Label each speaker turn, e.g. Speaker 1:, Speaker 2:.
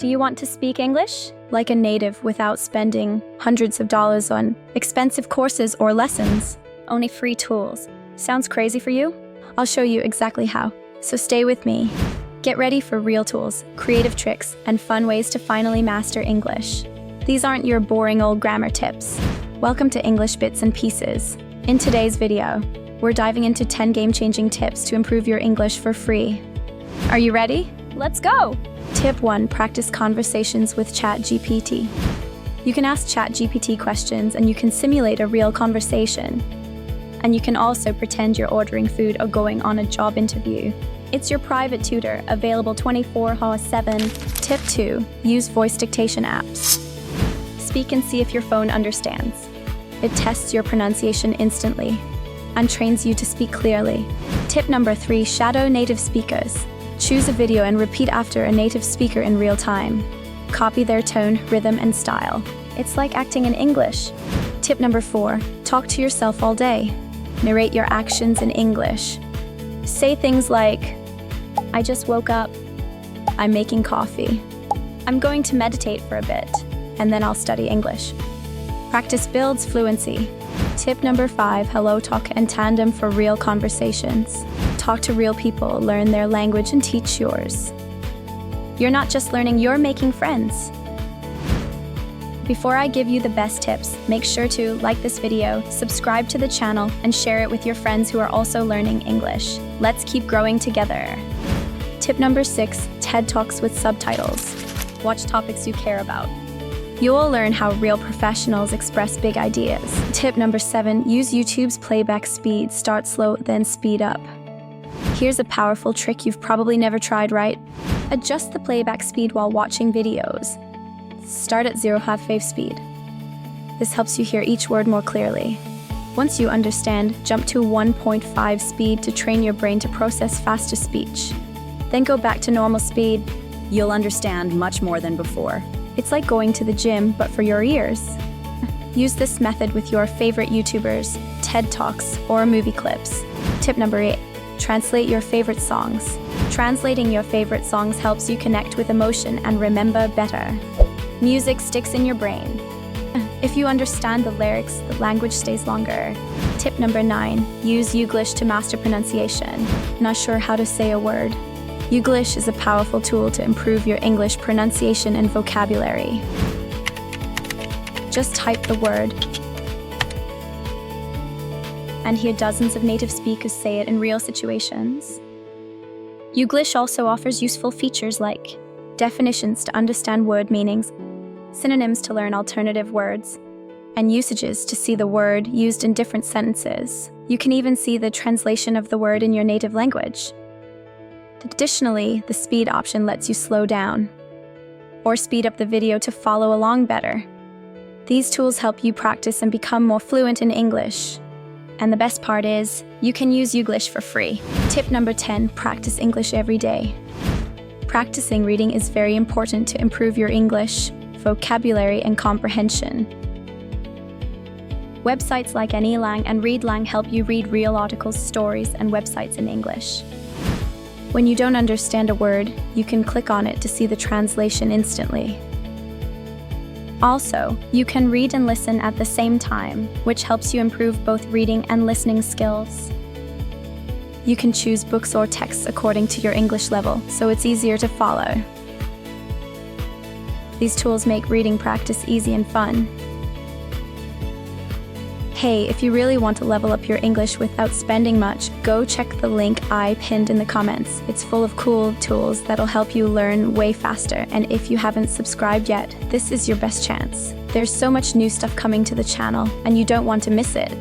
Speaker 1: Do you want to speak English like a native without spending hundreds of dollars on expensive courses or lessons? Only free tools. Sounds crazy for you? I'll show you exactly how. So stay with me. Get ready for real tools, creative tricks, and fun ways to finally master English. These aren't your boring old grammar tips. Welcome to English Bits and Pieces. In today's video, we're diving into 10 game-changing tips to improve your English for free. Are you ready? Let's go! Tip 1. Practice conversations with ChatGPT. You can ask ChatGPT questions and you can simulate a real conversation. And you can also pretend you're ordering food or going on a job interview. It's your private tutor, available 24/7. Tip 2. Use voice dictation apps. Speak and see if your phone understands. It tests your pronunciation instantly and trains you to speak clearly. Tip number 3. Shadow native speakers. Choose a video and repeat after a native speaker in real time. Copy their tone, rhythm, and style. It's like acting in English. Tip number 4. Talk to yourself all day. Narrate your actions in English. Say things like, I just woke up. I'm making coffee. I'm going to meditate for a bit, and then I'll study English. Practice builds fluency. Tip number 5. HelloTalk and Tandem for real conversations. Talk to real people, learn their language, and teach yours. You're not just learning, you're making friends. Before I give you the best tips, make sure to like this video, subscribe to the channel, and share it with your friends who are also learning English. Let's keep growing together. Tip number 6. TED Talks with subtitles. Watch topics you care about. You'll learn how real professionals express big ideas. Tip number 7. Use YouTube's playback speed. Start slow, then speed up. Here's a powerful trick you've probably never tried, right? Adjust the playback speed while watching videos. Start at 0.5 speed. This helps you hear each word more clearly. Once you understand, jump to 1.5 speed to train your brain to process faster speech. Then go back to normal speed. You'll understand much more than before. It's like going to the gym, but for your ears. Use this method with your favorite YouTubers, TED Talks, or movie clips. Tip number 8. Translate your favorite songs. Translating your favorite songs helps you connect with emotion and remember better. Music sticks in your brain. If you understand the lyrics, the language stays longer. Tip number 9. Use Youglish to master pronunciation. Not sure how to say a word? Youglish is a powerful tool to improve your English pronunciation and vocabulary. Just type the word and hear dozens of native speakers say it in real situations. Youglish also offers useful features like definitions to understand word meanings, synonyms to learn alternative words, and usages to see the word used in different sentences. You can even see the translation of the word in your native language. Additionally, the speed option lets you slow down or speed up the video to follow along better. These tools help you practice and become more fluent in English. And the best part is, you can use Youglish for free. Tip number 10. Practice English every day. Practicing reading is very important to improve your English, vocabulary, and comprehension. Websites like AnyLang and ReadLang help you read real articles, stories, and websites in English. When you don't understand a word, you can click on it to see the translation instantly. Also, you can read and listen at the same time, which helps you improve both reading and listening skills. You can choose books or texts according to your English level, so it's easier to follow. These tools make reading practice easy and fun. Hey, if you really want to level up your English without spending much, go check the link I pinned in the comments. It's full of cool tools that'll help you learn way faster. And if you haven't subscribed yet, this is your best chance. There's so much new stuff coming to the channel, and you don't want to miss it.